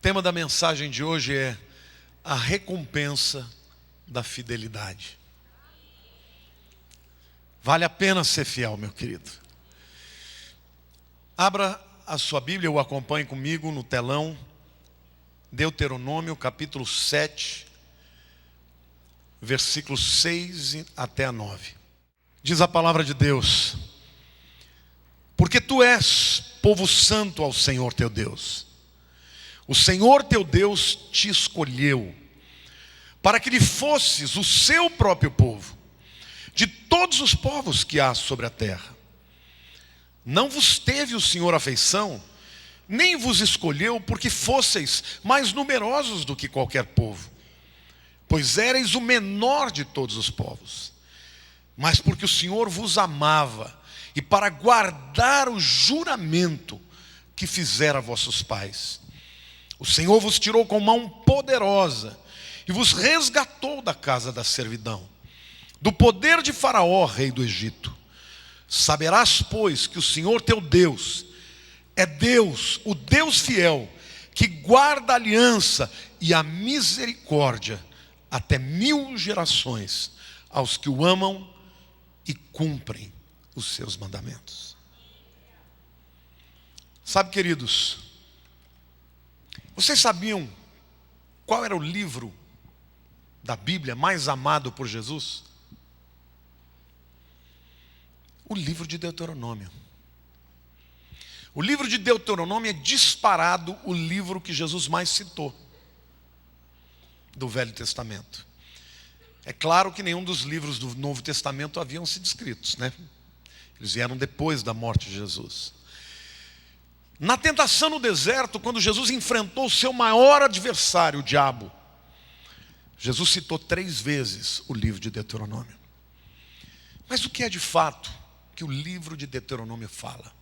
tema da mensagem de hoje é a recompensa da fidelidade. Vale a pena ser fiel, meu querido. Abra a sua Bíblia ou acompanhe comigo no telão. Deuteronômio capítulo 7, versículos 6 até a 9. Diz a palavra de Deus: porque tu és povo santo ao Senhor teu Deus. O Senhor teu Deus te escolheu para que lhe fosses o seu próprio povo, de todos os povos que há sobre a terra. Não vos teve o Senhor afeição, nem vos escolheu porque fosseis mais numerosos do que qualquer povo, pois éreis o menor de todos os povos, mas porque o Senhor vos amava, e para guardar o juramento que fizera a vossos pais. O Senhor vos tirou com mão poderosa e vos resgatou da casa da servidão, do poder de Faraó, rei do Egito. Saberás, pois, que o Senhor teu Deus é Deus, o Deus fiel, que guarda a aliança e a misericórdia até 1000 gerações aos que o amam e cumprem os seus mandamentos. Sabe, queridos, vocês sabiam qual era o livro da Bíblia mais amado por Jesus? O livro de Deuteronômio. O livro de Deuteronômio é disparado o livro que Jesus mais citou do Velho Testamento. É claro que nenhum dos livros do Novo Testamento haviam sido escritos, né? Eles vieram depois da morte de Jesus. Na tentação no deserto, quando Jesus enfrentou o seu maior adversário, o diabo, Jesus citou 3 vezes o livro de Deuteronômio. Mas o que é de fato que o livro de Deuteronômio fala?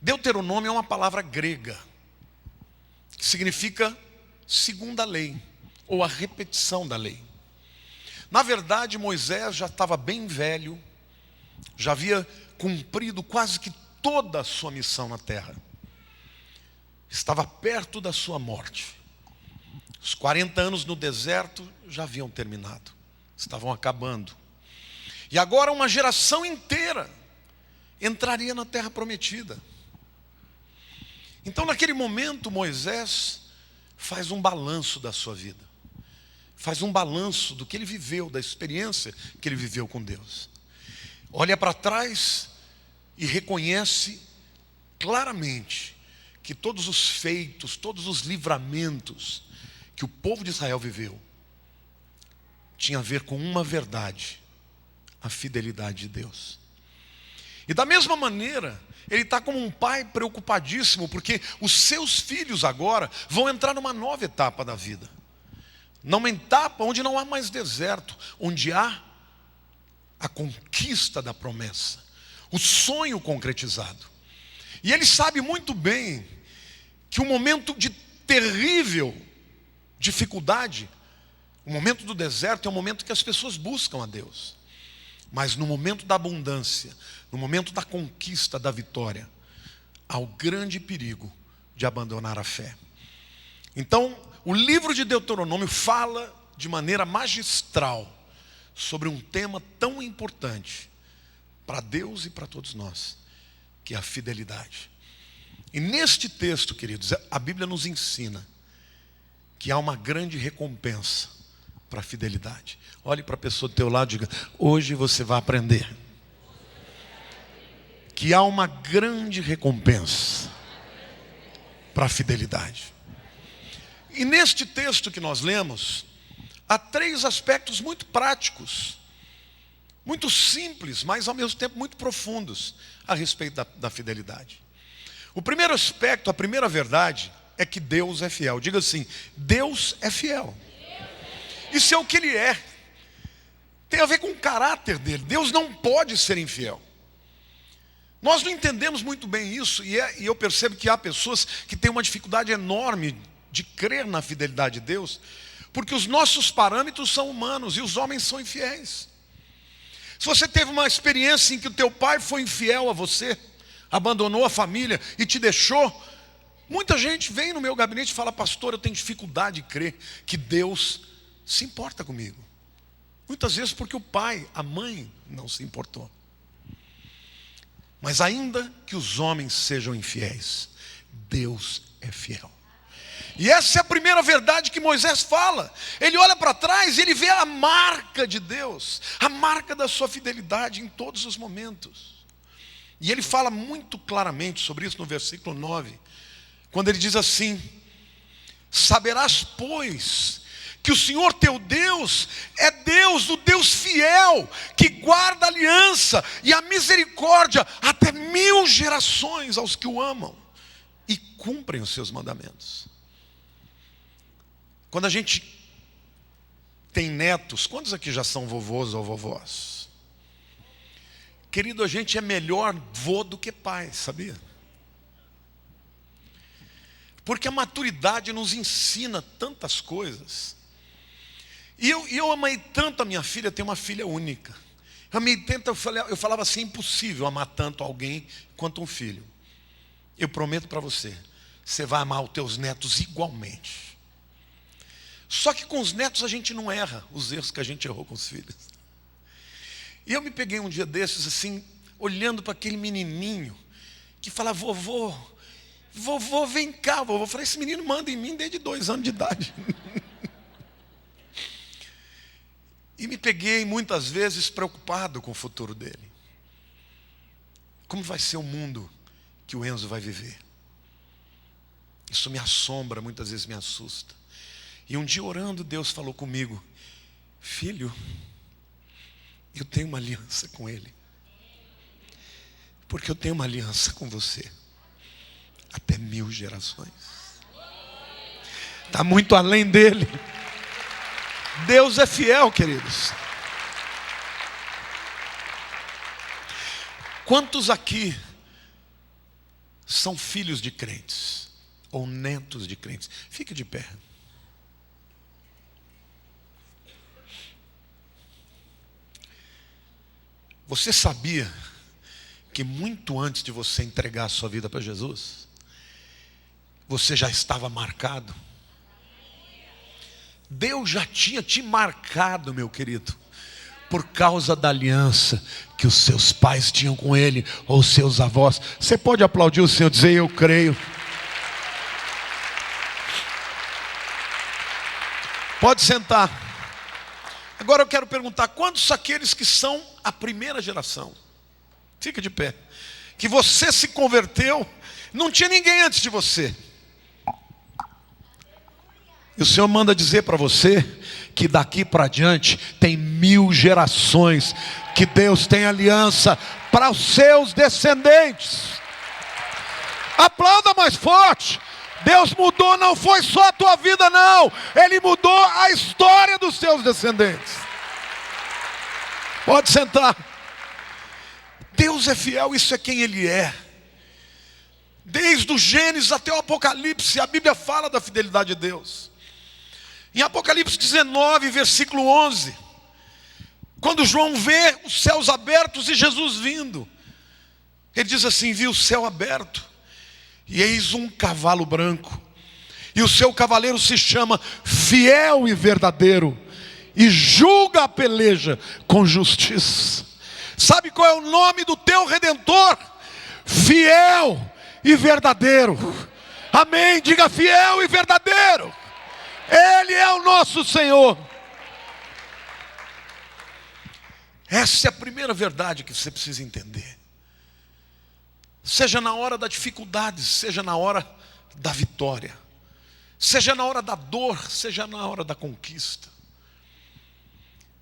Deuteronômio é uma palavra grega, que significa segunda lei, ou a repetição da lei. Na verdade, Moisés já estava bem velho, já havia cumprido quase que toda a sua missão na terra. Estava perto da sua morte. Os 40 anos no deserto já haviam terminado, estavam acabando. E agora uma geração inteira entraria na terra prometida. Então, naquele momento, Moisés faz um balanço da sua vida. Faz um balanço do que ele viveu, da experiência que ele viveu com Deus. Olha para trás e reconhece claramente que todos os feitos, todos os livramentos que o povo de Israel viveu tinha a ver com uma verdade: a fidelidade de Deus. E da mesma maneira, ele está como um pai preocupadíssimo, porque os seus filhos agora vão entrar numa nova etapa da vida. Numa etapa onde não há mais deserto, onde há a conquista da promessa, o sonho concretizado. E ele sabe muito bem que o momento de terrível dificuldade, o momento do deserto é o momento que as pessoas buscam a Deus. Mas no momento da abundância, no momento da conquista, da vitória, há o grande perigo de abandonar a fé. Então, o livro de Deuteronômio fala de maneira magistral sobre um tema tão importante para Deus e para todos nós, que é a fidelidade. E neste texto, queridos, a Bíblia nos ensina que há uma grande recompensa para a fidelidade. Olhe para a pessoa do teu lado e diga: hoje você vai aprender que há uma grande recompensa para a fidelidade. E neste texto que nós lemos, há 3 aspectos muito práticos, muito simples, mas ao mesmo tempo muito profundos a respeito da fidelidade. O primeiro aspecto, a primeira verdade, é que Deus é fiel. Diga assim: Deus é fiel. Isso é o que Ele é. Tem a ver com o caráter dele. Deus não pode ser infiel. Nós não entendemos muito bem isso, e eu percebo que há pessoas que têm uma dificuldade enorme de crer na fidelidade de Deus, porque os nossos parâmetros são humanos e os homens são infiéis. Se você teve uma experiência em que o teu pai foi infiel a você, abandonou a família e te deixou, Muita gente vem no meu gabinete e fala: pastor, eu tenho dificuldade de crer que Deus se importa comigo. Muitas vezes porque o pai, a mãe não se importou. Mas ainda que os homens sejam infiéis, Deus é fiel. E essa é a primeira verdade que Moisés fala. Ele olha para trás e ele vê a marca de Deus, a marca da sua fidelidade em todos os momentos. E ele fala muito claramente sobre isso no versículo 9, quando ele diz assim: saberás, pois, que o Senhor teu Deus é Deus, o Deus fiel, que guarda a aliança e a misericórdia até 1000 gerações aos que o amam e cumprem os seus mandamentos. Quando a gente tem netos, quantos aqui já são vovôs ou vovós? Querido, a gente é melhor vô do que pai, sabia? Porque a maturidade nos ensina tantas coisas. E eu amei tanto a minha filha, eu tenho uma filha única. Eu amei tanto, eu falava assim: impossível amar tanto alguém quanto um filho. Eu prometo para você, você vai amar os teus netos igualmente. Só que com os netos a gente não erra os erros que a gente errou com os filhos. E eu me peguei um dia desses assim, olhando para aquele menininho que fala: vovô, vem cá, vovô. Eu falei: esse menino manda em mim desde 2 anos de idade. E me peguei muitas vezes preocupado com o futuro dele. Como vai ser o mundo que o Enzo vai viver? Isso me assombra, muitas vezes me assusta. E um dia orando, Deus falou comigo: filho, eu tenho uma aliança com ele. Porque eu tenho uma aliança com você até 1000 gerações. Está muito além dele. Deus é fiel, queridos. Quantos aqui são filhos de crentes ou netos de crentes? Fique de pé. Você sabia que muito antes de você entregar a sua vida para Jesus, você já estava marcado? Deus já tinha te marcado, meu querido, por causa da aliança que os seus pais tinham com Ele, ou seus avós. Você pode aplaudir o Senhor e dizer: eu creio. Pode sentar. Agora eu quero perguntar: quantos aqueles que são a primeira geração? Fica de pé. Que você se converteu, não tinha ninguém antes de você. E o Senhor manda dizer para você que daqui para diante tem 1000 gerações que Deus tem aliança para os seus descendentes. Aplauda mais forte. Deus mudou, não foi só a tua vida não, Ele mudou a história dos seus descendentes. Pode sentar. Deus é fiel, isso é quem Ele é. Desde o Gênesis até o Apocalipse, a Bíblia fala da fidelidade de Deus. Em Apocalipse 19, versículo 11, quando João vê os céus abertos e Jesus vindo, ele diz assim: vi o céu aberto, e eis um cavalo branco, e o seu cavaleiro se chama Fiel e Verdadeiro, e julga a peleja com justiça. Sabe qual é o nome do teu Redentor? Fiel e Verdadeiro. Amém, diga: fiel e verdadeiro. Ele é o nosso Senhor. Essa é a primeira verdade que você precisa entender. Seja na hora da dificuldade, seja na hora da vitória, seja na hora da dor, seja na hora da conquista,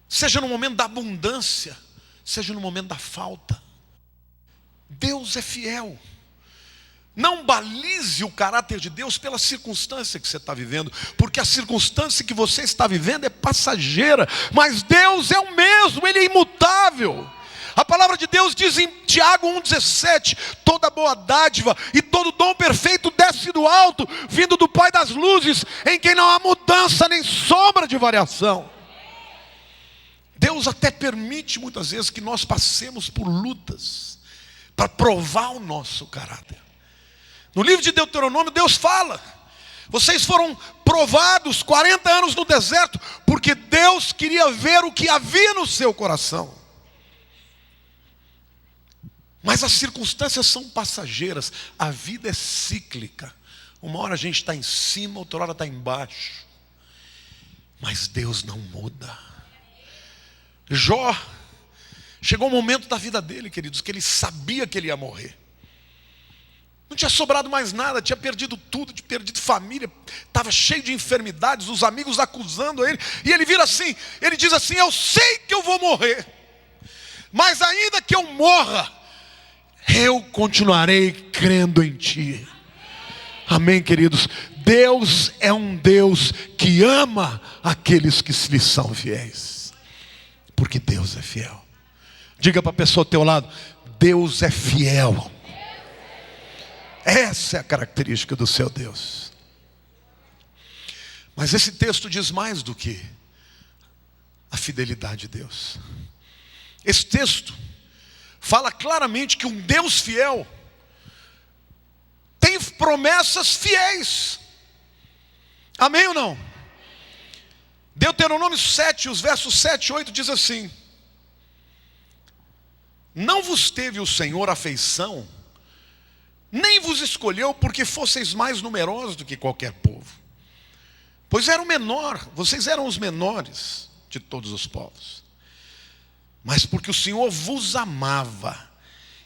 seja no momento da abundância, seja no momento da falta, Deus é fiel. Não balize o caráter de Deus pela circunstância que você está vivendo, porque a circunstância que você está vivendo é passageira, mas Deus é o mesmo, Ele é imutável. A palavra de Deus diz em Tiago 1,17: toda boa dádiva e todo dom perfeito desce do alto, vindo do Pai das luzes, em quem não há mudança nem sombra de variação. Deus até permite muitas vezes que nós passemos por lutas, para provar o nosso caráter. No livro de Deuteronômio, Deus fala: vocês foram provados 40 anos no deserto, porque Deus queria ver o que havia no seu coração. Mas as circunstâncias são passageiras, a vida é cíclica. Uma hora a gente está em cima, outra hora está embaixo. Mas Deus não muda. Jó, chegou um momento da vida dele, queridos, que ele sabia que ele ia morrer. Não tinha sobrado mais nada, tinha perdido tudo, tinha perdido família, estava cheio de enfermidades, os amigos acusando ele. E ele vira assim, ele diz assim: eu sei que eu vou morrer, mas ainda que eu morra, eu continuarei crendo em ti. Amém, queridos? Deus é um Deus que ama aqueles que lhe são fiéis, porque Deus é fiel. Diga para a pessoa ao teu lado: Deus é fiel. Essa é a característica do seu Deus. Mas esse texto diz mais do que a fidelidade de Deus. Esse texto fala claramente que um Deus fiel tem promessas fiéis. Amém ou não? Deuteronômio 7, os versos 7 e 8 diz assim: não vos teve o Senhor afeição, nem vos escolheu porque fosseis mais numerosos do que qualquer povo, pois era o menor, vocês eram os menores de todos os povos, mas porque o Senhor vos amava,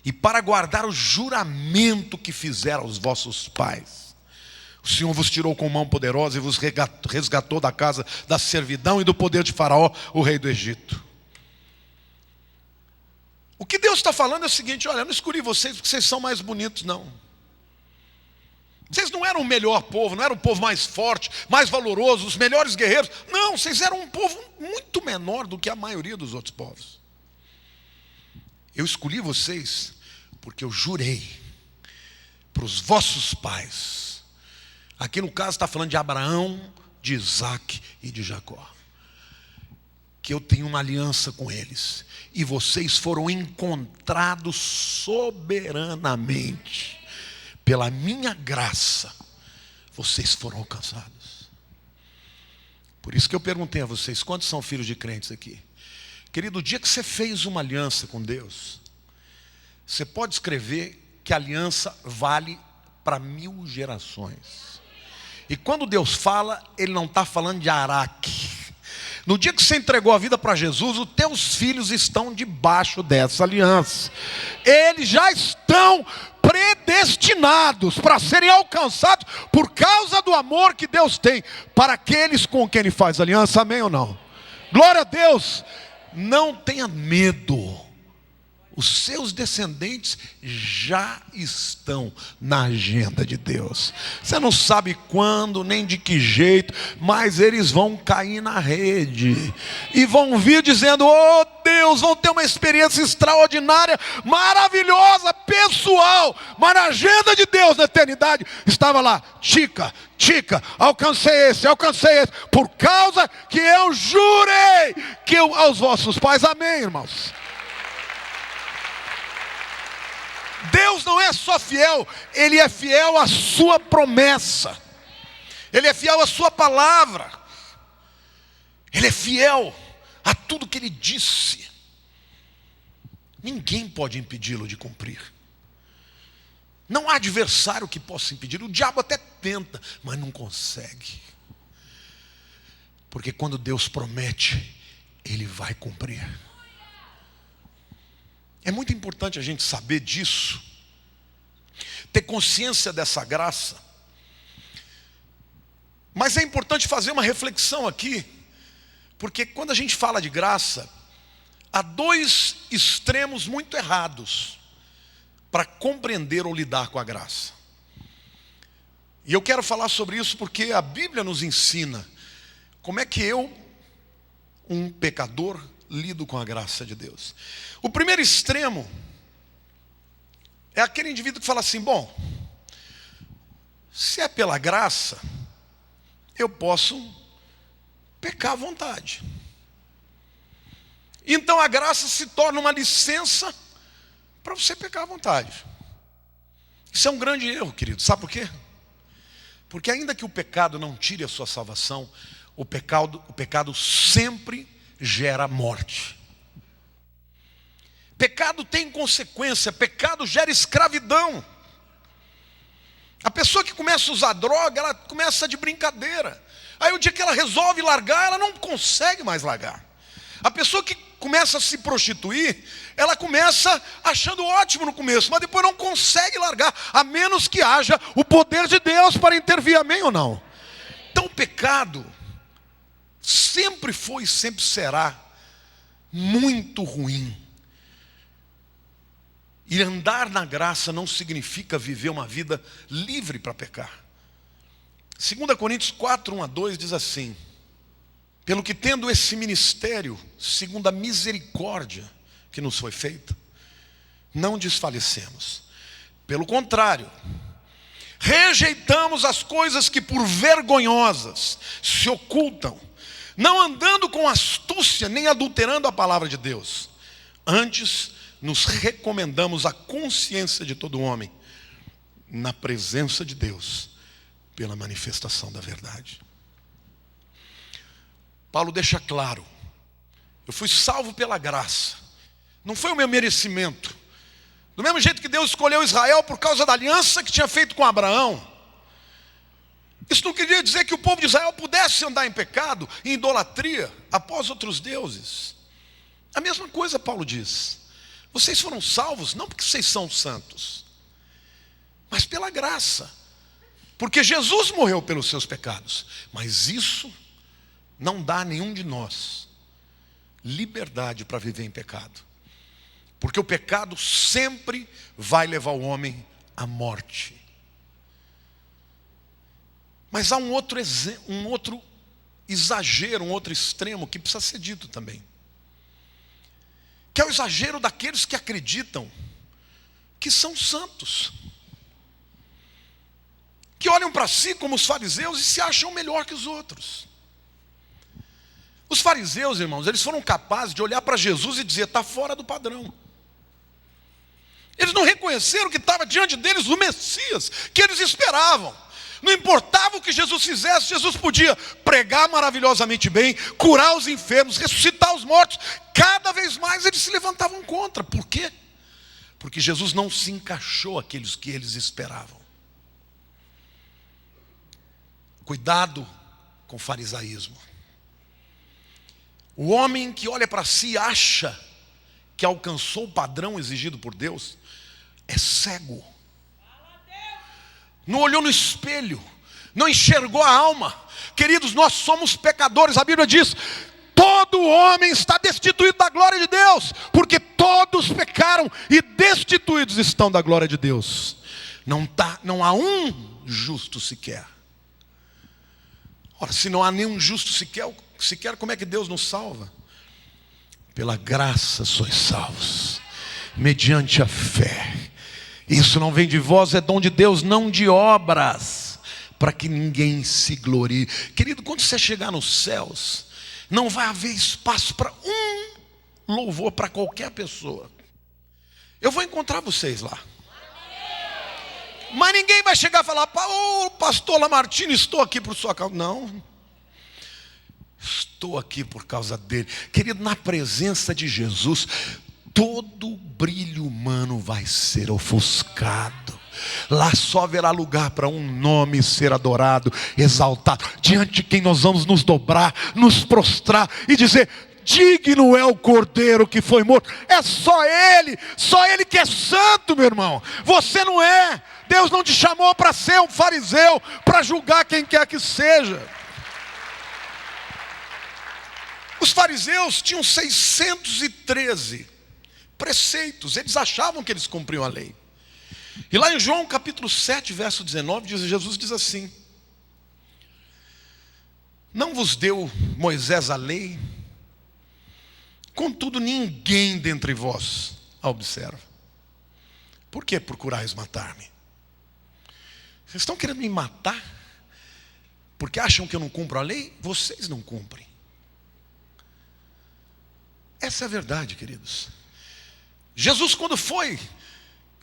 e para guardar o juramento que fizera aos vossos pais, o Senhor vos tirou com mão poderosa e vos resgatou da casa da servidão e do poder de Faraó, o rei do Egito. O que Deus está falando é o seguinte: olha, eu não escolhi vocês porque vocês são mais bonitos, não. Vocês não eram o melhor povo, não eram o povo mais forte, mais valoroso, os melhores guerreiros. Não, vocês eram um povo muito menor do que a maioria dos outros povos. Eu escolhi vocês porque eu jurei para os vossos pais. Aqui no caso está falando de Abraão, de Isaac e de Jacó, que eu tenho uma aliança com eles, e vocês foram encontrados soberanamente, pela minha graça, vocês foram alcançados. Por isso que eu perguntei a vocês: quantos são filhos de crentes aqui? Querido, o dia que você fez uma aliança com Deus, você pode escrever que a aliança vale para 1000 gerações. E quando Deus fala, Ele não está falando de Araque. No dia que você entregou a vida para Jesus, os teus filhos estão debaixo dessa aliança. Eles já estão predestinados para serem alcançados por causa do amor que Deus tem para aqueles com quem Ele faz aliança. Amém ou não? Glória a Deus. Não tenha medo. Os seus descendentes já estão na agenda de Deus. Você não sabe quando, nem de que jeito, mas eles vão cair na rede. E vão vir dizendo: oh Deus, vão ter uma experiência extraordinária, maravilhosa, pessoal. Mas na agenda de Deus na eternidade estava lá: tica, alcancei esse, por causa que eu jurei que aos vossos pais. Amém, irmãos? Deus não é só fiel, Ele é fiel à sua promessa, Ele é fiel à sua palavra, Ele é fiel a tudo que Ele disse. Ninguém pode impedi-lo de cumprir. Não há adversário que possa impedir. O diabo até tenta, mas não consegue. Porque quando Deus promete, Ele vai cumprir. É muito importante a gente saber disso, ter consciência dessa graça. Mas é importante fazer uma reflexão aqui, porque quando a gente fala de graça, há dois extremos muito errados para compreender ou lidar com a graça. E eu quero falar sobre isso porque a Bíblia nos ensina como é que eu, um pecador, lido com a graça de Deus. O primeiro extremo é aquele indivíduo que fala assim: bom, se é pela graça, eu posso pecar à vontade. Então a graça se torna uma licença para você pecar à vontade. Isso é um grande erro, querido. Sabe por quê? Porque ainda que o pecado não tire a sua salvação, o pecado sempre gera morte. Pecado tem consequência, pecado gera escravidão. A pessoa que começa a usar droga, ela começa de brincadeira. Aí o dia que ela resolve largar, ela não consegue mais largar. A pessoa que começa a se prostituir, ela começa achando ótimo no começo, mas depois não consegue largar, a menos que haja o poder de Deus para intervir, amém ou não? Então o pecado sempre foi e sempre será muito ruim. E andar na graça não significa viver uma vida livre para pecar. 2 Coríntios 4, 1-2 diz assim: pelo que tendo esse ministério, segundo a misericórdia que nos foi feita, não desfalecemos. Pelo contrário, rejeitamos as coisas que por vergonhosas se ocultam, não andando com astúcia, nem adulterando a palavra de Deus. Antes, nos recomendamos a consciência de todo homem, na presença de Deus, pela manifestação da verdade. Paulo deixa claro: eu fui salvo pela graça, não foi o meu merecimento. Do mesmo jeito que Deus escolheu Israel por causa da aliança que tinha feito com Abraão. Isso não queria dizer que o povo de Israel pudesse andar em pecado, em idolatria, após outros deuses. A mesma coisa Paulo diz: vocês foram salvos não porque vocês são santos, mas pela graça. Porque Jesus morreu pelos seus pecados. Mas isso não dá a nenhum de nós liberdade para viver em pecado. Porque o pecado sempre vai levar o homem à morte. Mas há um outro exagero, um outro extremo que precisa ser dito também. Que é o exagero daqueles que acreditam que são santos. Que olham para si como os fariseus e se acham melhor que os outros. Os fariseus, irmãos, eles foram capazes de olhar para Jesus e dizer: está fora do padrão. Eles não reconheceram que estava diante deles o Messias que eles esperavam. Não importava o que Jesus fizesse, Jesus podia pregar maravilhosamente bem, curar os enfermos, ressuscitar os mortos. Cada vez mais eles se levantavam contra. Por quê? Porque Jesus não se encaixou àqueles que eles esperavam. Cuidado com o farisaísmo. O homem que olha para si e acha que alcançou o padrão exigido por Deus é cego. Não olhou no espelho, não enxergou a alma. Queridos, nós somos pecadores. A Bíblia diz: todo homem está destituído da glória de Deus, porque todos pecaram e destituídos estão da glória de Deus. Não há um justo sequer. Ora, se não há nenhum justo sequer, como é que Deus nos salva? Pela graça sois salvos, mediante a fé. Isso não vem de vós, é dom de Deus, não de obras, para que ninguém se glorie. Querido, quando você chegar nos céus, não vai haver espaço para um louvor para qualquer pessoa. Eu vou encontrar vocês lá. Mas ninguém vai chegar e falar: ô pastor Lamartine, estou aqui por sua causa. Não. Estou aqui por causa dele. Querido, na presença de Jesus, todo brilho humano vai ser ofuscado. Lá só haverá lugar para um nome ser adorado, exaltado, diante de quem nós vamos nos dobrar, nos prostrar e dizer: digno é o Cordeiro que foi morto. É só Ele que é santo, meu irmão. Você não é. Deus não te chamou para ser um fariseu, para julgar quem quer que seja. Os fariseus tinham 613 preceitos. Eles achavam que eles cumpriam a lei. E lá em João capítulo 7, verso 19, Jesus diz assim: não vos deu Moisés a lei? Contudo ninguém dentre vós a observa. Por que procurais matar-me? Vocês estão querendo me matar? Porque acham que eu não cumpro a lei? Vocês não cumprem. Essa é a verdade, queridos. Jesus, quando foi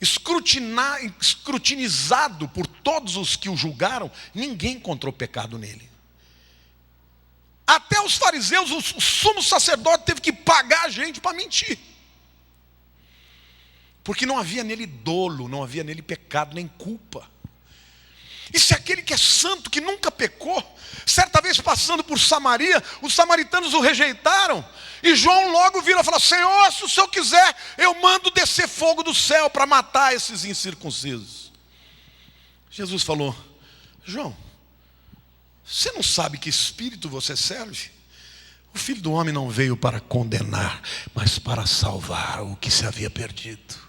escrutinizado por todos os que o julgaram, ninguém encontrou pecado nele. Até os fariseus, o sumo sacerdote teve que pagar a gente para mentir. Porque não havia nele dolo, não havia nele pecado, nem culpa. E se aquele que é santo, que nunca pecou, certa vez passando por Samaria, os samaritanos o rejeitaram, e João logo vira e fala: Senhor, se o Senhor quiser, eu mando descer fogo do céu para matar esses incircuncisos. Jesus falou: João, você não sabe que espírito você serve? O Filho do Homem não veio para condenar, mas para salvar o que se havia perdido.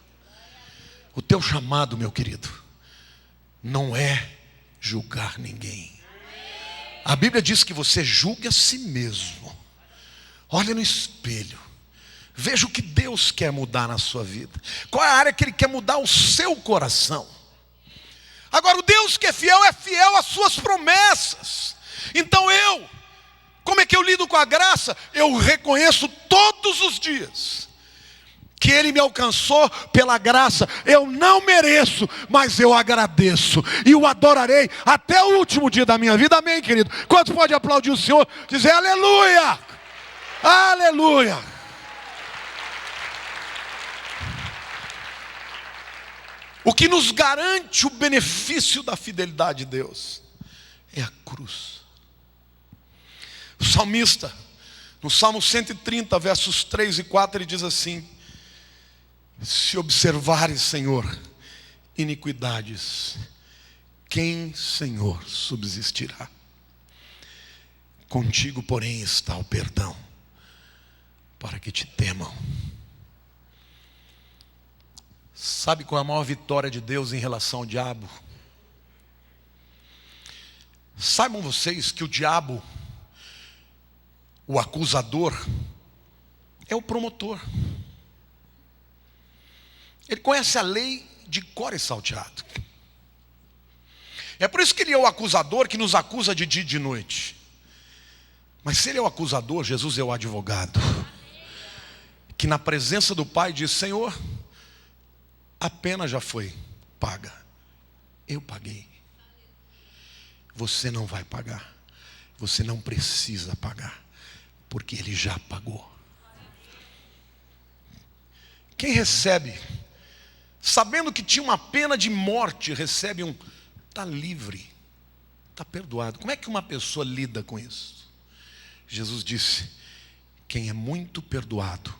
O teu chamado, meu querido, não é julgar ninguém. A Bíblia diz que você julgue a si mesmo. Olha no espelho, veja o que Deus quer mudar na sua vida. Qual é a área que Ele quer mudar o seu coração? Agora, o Deus que é fiel às suas promessas. Então como é que eu lido com a graça? Eu reconheço todos os dias que Ele me alcançou pela graça. Eu não mereço, mas eu agradeço e o adorarei até o último dia da minha vida. Amém, querido? Quantos pode aplaudir o Senhor? Dizer aleluia, aleluia. O que nos garante o benefício da fidelidade de Deus é a cruz. O salmista, no Salmo 130, versos 3 e 4, ele diz assim: se observares, Senhor, iniquidades, quem, Senhor, subsistirá? Contigo, porém, está o perdão, para que te temam. Sabe qual é a maior vitória de Deus em relação ao diabo? Saibam vocês que o diabo, o acusador, é o promotor. Ele conhece a lei de cor e salteado. É por isso que ele é o acusador que nos acusa de dia e de noite. Mas se ele é o acusador, Jesus é o advogado, que na presença do Pai diz: Senhor, a pena já foi paga, eu paguei. Você não vai pagar, você não precisa pagar, porque Ele já pagou. Quem recebe, sabendo que tinha uma pena de morte, recebe está livre, está perdoado. Como é que uma pessoa lida com isso? Jesus disse: quem é muito perdoado,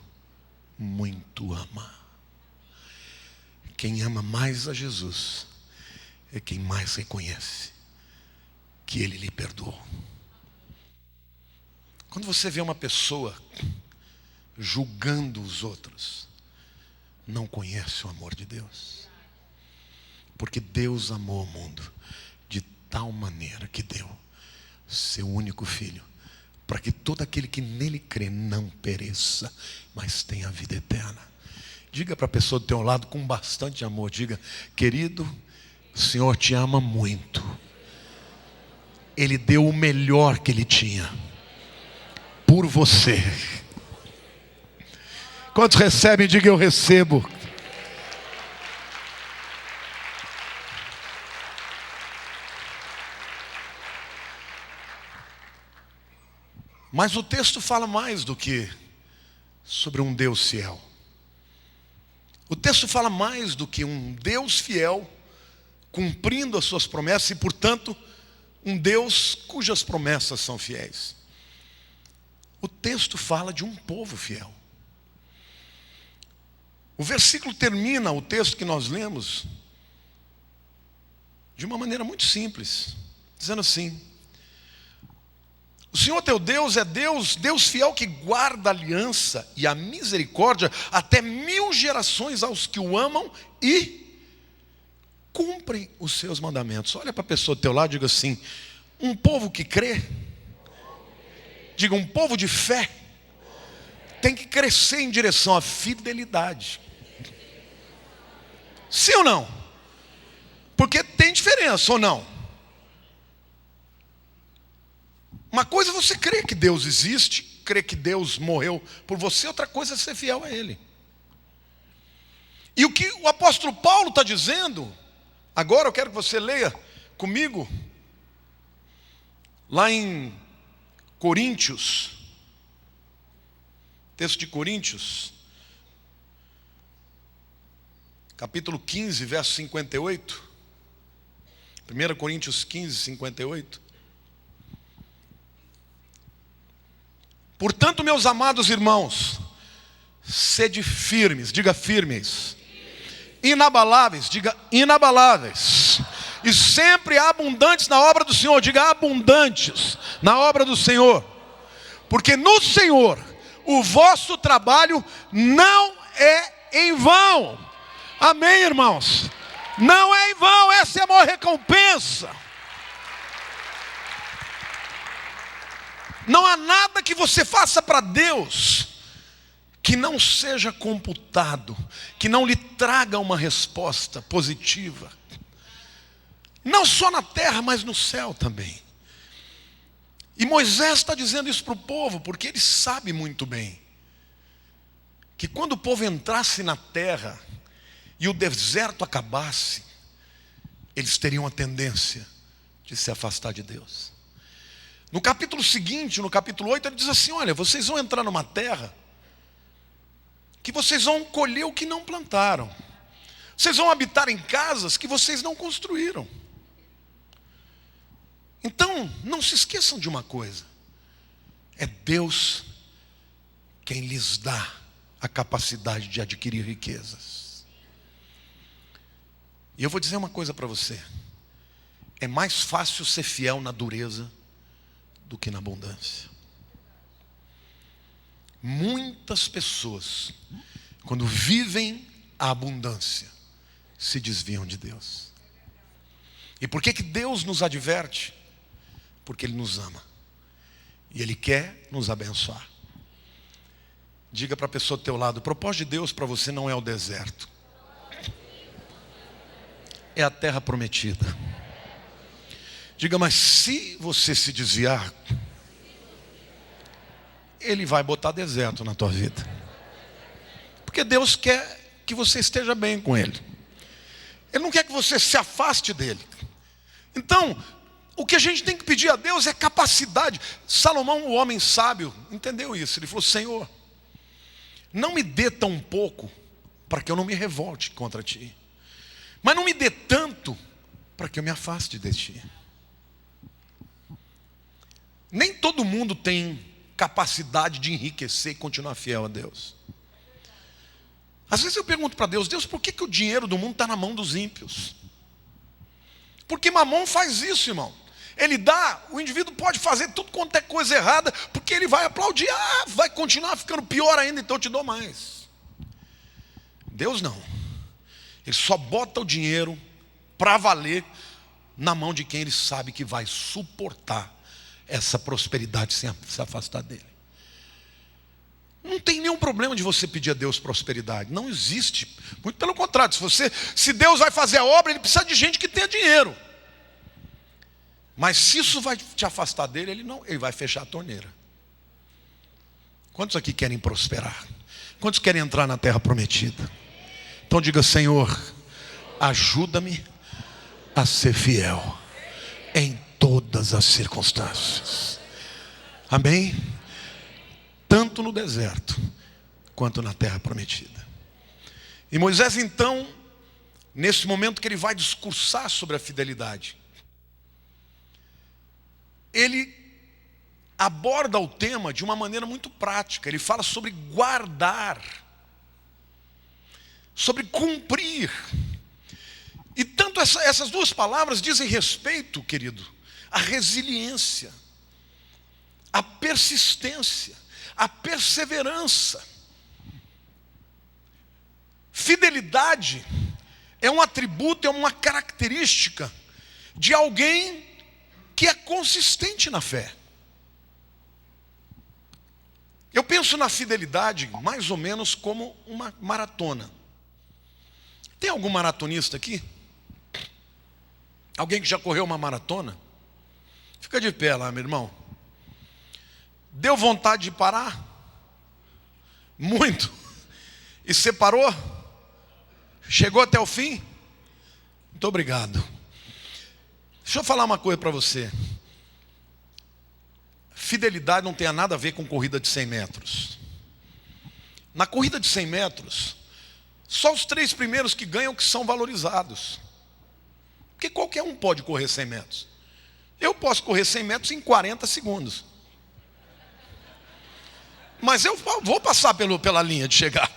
muito ama. Quem ama mais a Jesus é quem mais reconhece que Ele lhe perdoou. Quando você vê uma pessoa julgando os outros, não conhece o amor de Deus. Porque Deus amou o mundo de tal maneira que deu seu único Filho, para que todo aquele que nele crê não pereça, mas tenha a vida eterna. Diga para a pessoa do teu lado com bastante amor, diga: querido, o Senhor te ama muito. Ele deu o melhor que Ele tinha por você. Quantos recebem, diga: eu recebo. Mas o texto fala mais do que sobre um Deus fiel. O texto fala mais do que um Deus fiel, cumprindo as suas promessas e, portanto, um Deus cujas promessas são fiéis. O texto fala de um povo fiel. O versículo termina, o texto que nós lemos, de uma maneira muito simples, dizendo assim: o Senhor teu Deus é Deus fiel, que guarda a aliança e a misericórdia até 1000 gerações aos que o amam e cumprem os seus mandamentos. Olha para a pessoa do teu lado e diga assim: um povo que crê, diga, um povo de fé, tem que crescer em direção à fidelidade. Sim ou não? Porque tem diferença ou não? Uma coisa é você crer que Deus existe, crer que Deus morreu por você, outra coisa é ser fiel a Ele. E o que o apóstolo Paulo está dizendo, agora eu quero que você leia comigo, lá em Coríntios, texto de Coríntios, capítulo 15, verso 58. 1 Coríntios 15, 58. Portanto, meus amados irmãos, sede firmes, diga firmes, inabaláveis, diga inabaláveis, e sempre abundantes na obra do Senhor, diga abundantes na obra do Senhor, porque no Senhor o vosso trabalho não é em vão. Amém, irmãos? Não é em vão, essa é a maior recompensa. Não há nada que você faça para Deus que não seja computado, que não lhe traga uma resposta positiva. Não só na terra, mas no céu também. E Moisés está dizendo isso para o povo, porque ele sabe muito bem que quando o povo entrasse na terra e o deserto acabasse, eles teriam a tendência de se afastar de Deus. No capítulo seguinte, no capítulo 8, ele diz assim: olha, vocês vão entrar numa terra que vocês vão colher o que não plantaram. Vocês vão habitar em casas que vocês não construíram. Então, não se esqueçam de uma coisa: é Deus quem lhes dá a capacidade de adquirir riquezas. E eu vou dizer uma coisa para você: é mais fácil ser fiel na dureza do que na abundância. Muitas pessoas, quando vivem a abundância, se desviam de Deus. E por que Deus nos adverte? Porque Ele nos ama e Ele quer nos abençoar. Diga para a pessoa do teu lado: o propósito de Deus para você não é o deserto, é a terra prometida. Diga: mas se você se desviar, Ele vai botar deserto na tua vida. Porque Deus quer que você esteja bem com Ele. Ele não quer que você se afaste dEle. Então, o que a gente tem que pedir a Deus é capacidade. Salomão, o homem sábio, entendeu isso. Ele falou: Senhor, não me dê tão pouco para que eu não me revolte contra Ti, mas não me dê tanto para que eu me afaste de Ti. Nem todo mundo tem capacidade de enriquecer e continuar fiel a Deus. Às vezes eu pergunto para Deus: Deus, por que o dinheiro do mundo está na mão dos ímpios? Porque Mamon faz isso, irmão. Ele dá, o indivíduo pode fazer tudo quanto é coisa errada, porque ele vai aplaudir: vai continuar ficando pior ainda, então eu te dou mais. Deus não. Ele só bota o dinheiro para valer na mão de quem ele sabe que vai suportar essa prosperidade sem se afastar dele. Não tem nenhum problema de você pedir a Deus prosperidade. Não existe. Muito pelo contrário. Se Deus vai fazer a obra, Ele precisa de gente que tenha dinheiro. Mas se isso vai te afastar dele, Ele vai fechar a torneira. Quantos aqui querem prosperar? Quantos querem entrar na terra prometida? Então diga: Senhor, ajuda-me a ser fiel em todas as circunstâncias. Amém? Tanto no deserto quanto na terra prometida. E Moisés, então, nesse momento que ele vai discursar sobre a fidelidade, ele aborda o tema de uma maneira muito prática. Ele fala sobre guardar, sobre cumprir. E tanto essas duas palavras dizem respeito, querido, à resiliência, à persistência, à perseverança. Fidelidade é um atributo, é uma característica de alguém que é consistente na fé. Eu penso na fidelidade mais ou menos como uma maratona. Tem algum maratonista aqui? Alguém que já correu uma maratona? Fica de pé lá, meu irmão. Deu vontade de parar? Muito. E você parou? Chegou até o fim? Muito obrigado. Deixa eu falar uma coisa para você. Fidelidade não tem nada a ver com corrida de 100 metros. Na corrida de 100 metros, só os 3 primeiros que ganham que são valorizados. Porque qualquer um pode correr 100 metros. Eu posso correr 100 metros em 40 segundos. Mas eu vou passar pela linha de chegada.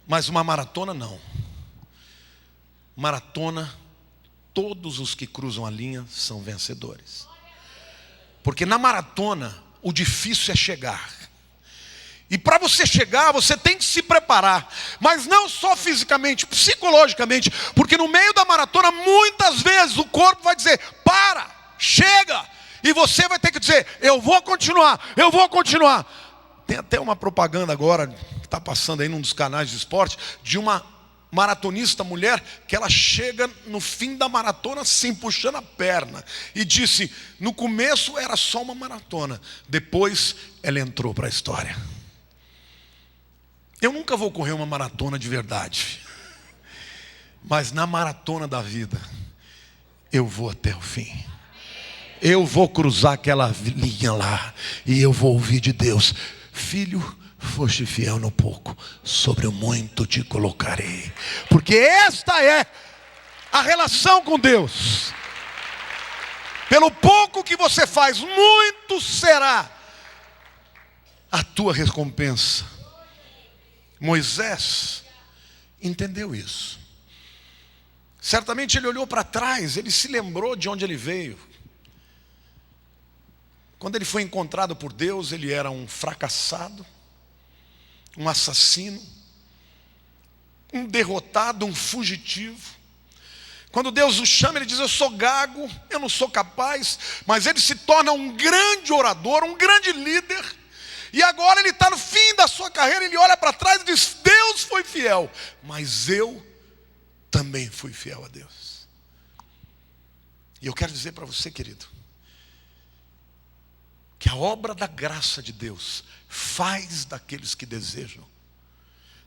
Mas uma maratona não. Maratona, todos os que cruzam a linha são vencedores. Porque na maratona, o difícil é chegar. E para você chegar, você tem que se preparar. Mas não só fisicamente, psicologicamente. Porque no meio da maratona, muitas vezes, o corpo vai dizer, para, chega. E você vai ter que dizer, eu vou continuar. Tem até uma propaganda agora, que está passando aí num dos canais de esporte, de uma maratonista mulher, que ela chega no fim da maratona assim, puxando a perna. E disse, no começo era só uma maratona. Depois ela entrou para a história. Eu nunca vou correr uma maratona de verdade. Mas na maratona da vida, eu vou até o fim. Eu vou cruzar aquela linha lá e eu vou ouvir de Deus, filho, foste fiel no pouco, sobre o muito te colocarei. Porque esta é a relação com Deus. Pelo pouco que você faz, muito será a tua recompensa. Moisés entendeu isso. Certamente ele olhou para trás, ele se lembrou de onde ele veio. Quando ele foi encontrado por Deus, ele era um fracassado, um assassino, um derrotado, um fugitivo. Quando Deus o chama, ele diz, eu sou gago, eu não sou capaz. Mas ele se torna um grande orador, um grande líder. E agora ele está no fim da sua carreira, ele olha para trás e diz, Deus foi fiel. Mas eu também fui fiel a Deus. E eu quero dizer para você, querido, que a obra da graça de Deus faz daqueles que desejam,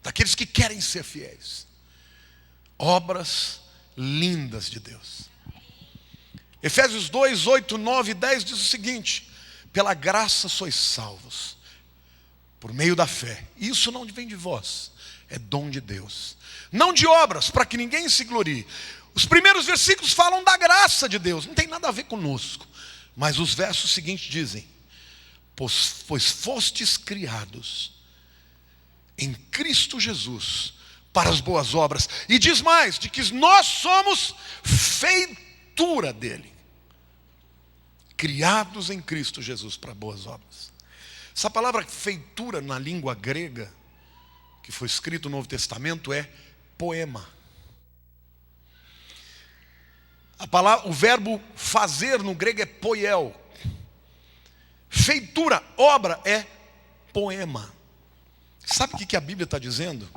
daqueles que querem ser fiéis, obras lindas de Deus. Efésios 2, 8, 9 e 10 diz o seguinte, pela graça sois salvos, por meio da fé. Isso não vem de vós, é dom de Deus. Não de obras, para que ninguém se glorie. Os primeiros versículos falam da graça de Deus, não tem nada a ver conosco. Mas os versos seguintes dizem, pois fostes criados em Cristo Jesus para as boas obras. E diz mais, de que nós somos feitura dele. Criados em Cristo Jesus para boas obras. Essa palavra feitura na língua grega, que foi escrito no Novo Testamento, é poema. O verbo fazer no grego é poiel. Feitura, obra, é poema. Sabe o que a Bíblia está dizendo?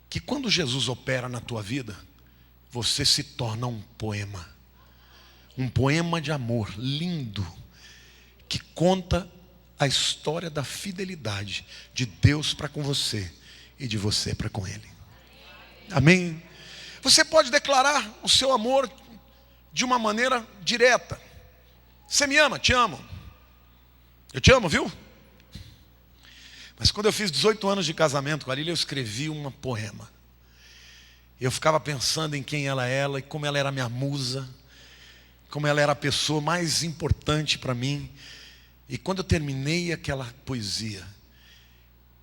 Que quando Jesus opera na tua vida, você se torna um poema. Um poema de amor lindo, que conta a história da fidelidade de Deus para com você e de você para com Ele. Amém? Você pode declarar o seu amor de uma maneira direta. Você me ama? Te amo. Eu te amo, viu? Mas quando eu fiz 18 anos de casamento com a Lília, eu escrevi um poema. Eu ficava pensando em quem ela era e como ela era minha musa, como ela era a pessoa mais importante para mim. E quando eu terminei aquela poesia,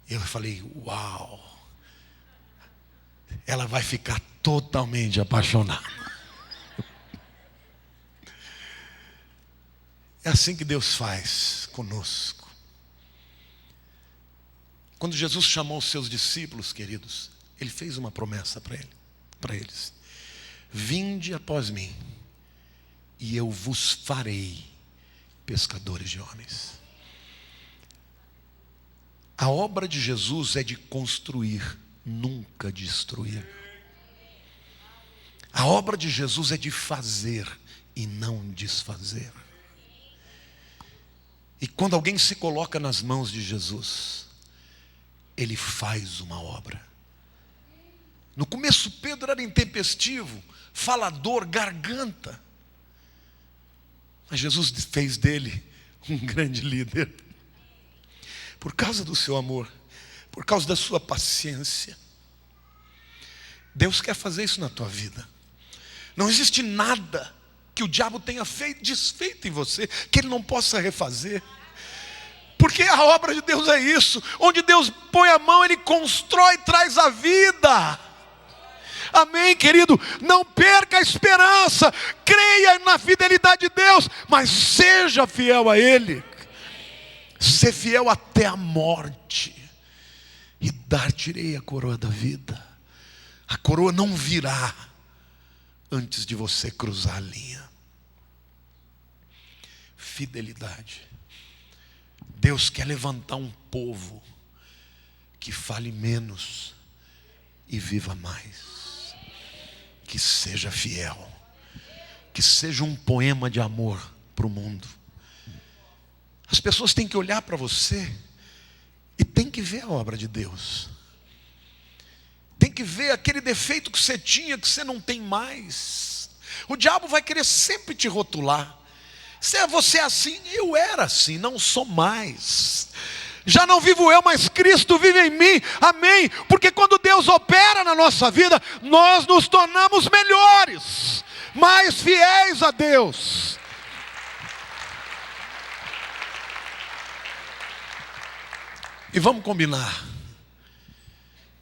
eu falei, uau, ela vai ficar totalmente apaixonada. É assim que Deus faz conosco. Quando Jesus chamou os seus discípulos, queridos, Ele fez uma promessa para eles. Vinde após mim, e eu vos farei pescadores de homens. A obra de Jesus é de construir, nunca destruir. A obra de Jesus é de fazer e não desfazer. E quando alguém se coloca nas mãos de Jesus, Ele faz uma obra. No começo Pedro era intempestivo, falador, garganta. Mas Jesus fez dele um grande líder. Por causa do seu amor, por causa da sua paciência. Deus quer fazer isso na tua vida. Não existe nada que o diabo tenha desfeito em você, que ele não possa refazer. Porque a obra de Deus é isso. Onde Deus põe a mão, Ele constrói, traz a vida. Amém, querido? Não perca a esperança. Creia na fidelidade de Deus, mas seja fiel a Ele. Ser fiel até a morte. E dar-te-ei a coroa da vida. A coroa não virá antes de você cruzar a linha. Fidelidade. Deus quer levantar um povo que fale menos e viva mais. Que seja fiel. Que seja um poema de amor para o mundo. As pessoas têm que olhar para você e têm que ver a obra de Deus. Tem que ver aquele defeito que você tinha, que você não tem mais. O diabo vai querer sempre te rotular. Se você é assim, eu era assim, não sou mais. Já não vivo eu, mas Cristo vive em mim. Amém? Porque quando Deus opera na nossa vida, nós nos tornamos melhores, mais fiéis a Deus. E vamos combinar.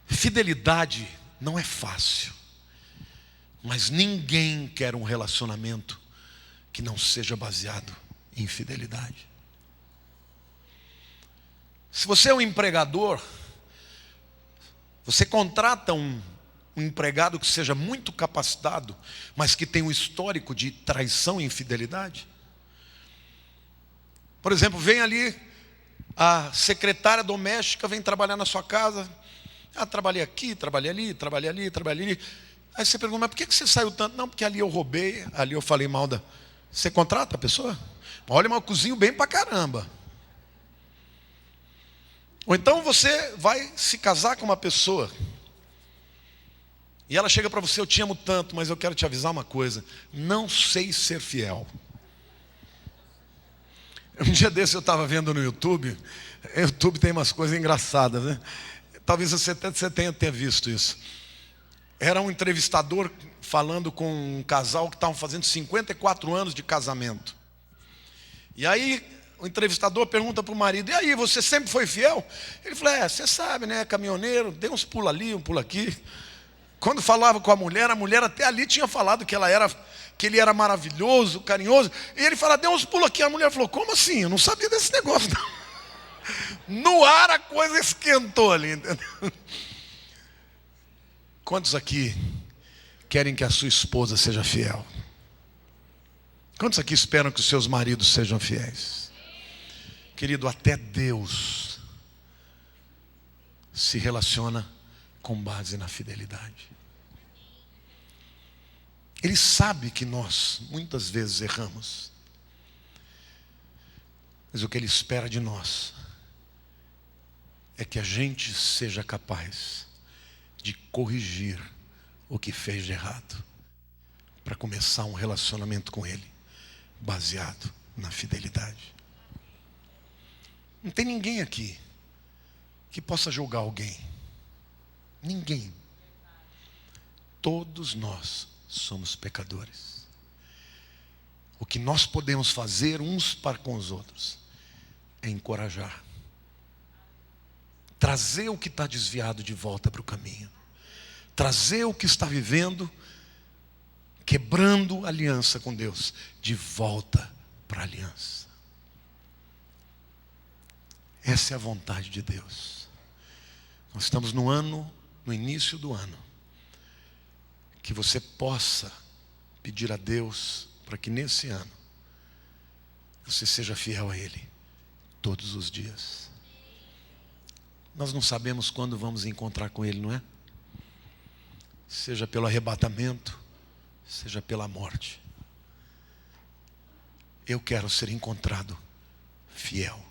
Fidelidade não é fácil. Mas ninguém quer um relacionamento que não seja baseado em fidelidade. Se você é um empregador, você contrata um empregado que seja muito capacitado, mas que tem um histórico de traição e infidelidade. Por exemplo, vem ali a secretária doméstica, vem trabalhar na sua casa. Trabalhei aqui, trabalhei ali, trabalhei ali, trabalhei ali. Aí você pergunta, mas por que você saiu tanto? Não, porque ali eu roubei, ali eu falei mal da... Você contrata a pessoa? Olha, mas eu cozinho bem pra caramba. Ou então você vai se casar com uma pessoa e ela chega para você, eu te amo tanto, mas eu quero te avisar uma coisa, não sei ser fiel. Um dia desse eu estava vendo no YouTube. O YouTube tem umas coisas engraçadas, né? Talvez você tenha visto isso. Era um entrevistador falando com um casal que estavam fazendo 54 anos de casamento. E aí o entrevistador pergunta para o marido, e aí, você sempre foi fiel? Ele falou, você sabe, né, caminhoneiro, deu uns pulos ali, um pulo aqui. Quando falava com a mulher até ali tinha falado que ele era maravilhoso, carinhoso. E ele fala, deu uns pulos aqui. A mulher falou, como assim? Eu não sabia desse negócio não. No ar a coisa esquentou ali, entendeu? Quantos aqui querem que a sua esposa seja fiel? Quantos aqui esperam que os seus maridos sejam fiéis? Querido, até Deus se relaciona com base na fidelidade. Ele sabe que nós muitas vezes erramos. Mas o que Ele espera de nós é que a gente seja capaz de corrigir o que fez de errado, para começar um relacionamento com Ele, baseado na fidelidade. Não tem ninguém aqui que possa julgar alguém. Ninguém. Todos nós somos pecadores. O que nós podemos fazer uns para com os outros é encorajar, trazer o que está desviado de volta para o caminho, trazer o que está vivendo, quebrando aliança com Deus, de volta para a aliança. Essa é a vontade de Deus. Nós estamos no início do ano, que você possa pedir a Deus para que nesse ano você seja fiel a Ele todos os dias. Nós não sabemos quando vamos encontrar com Ele, não é? Seja pelo arrebatamento, seja pela morte. Eu quero ser encontrado fiel,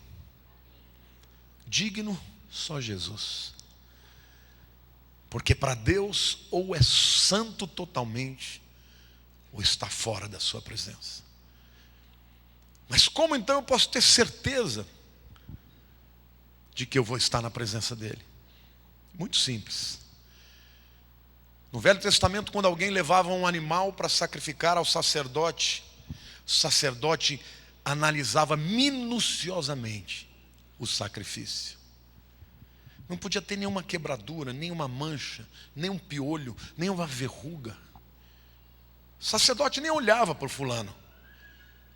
digno Só Jesus. Porque para Deus, ou é santo totalmente, ou está fora da sua presença. Mas como então eu posso ter certeza de que eu vou estar na presença dele? Muito simples. No Velho Testamento, quando alguém levava um animal para sacrificar ao sacerdote, o sacerdote analisava minuciosamente o sacrifício. Não podia ter nenhuma quebradura, nenhuma mancha, nenhum piolho, nenhuma verruga. O sacerdote nem olhava para o fulano,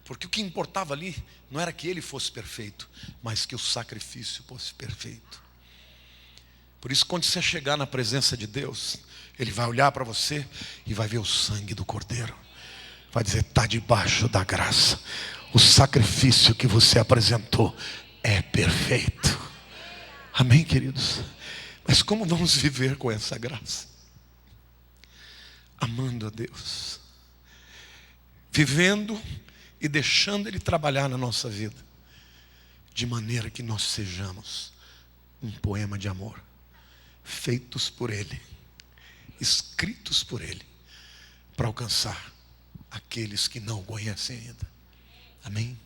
porque o que importava ali não era que ele fosse perfeito, mas que o sacrifício fosse perfeito. Por isso, quando você chegar na presença de Deus, Ele vai olhar para você e vai ver o sangue do Cordeiro. Vai dizer: está debaixo da graça. O sacrifício que você apresentou é perfeito. Amém, queridos? Mas como vamos viver com essa graça? Amando a Deus, vivendo e deixando Ele trabalhar na nossa vida, de maneira que nós sejamos um poema de amor, feitos por Ele, escritos por Ele, para alcançar aqueles que não o conhecem ainda. Amém?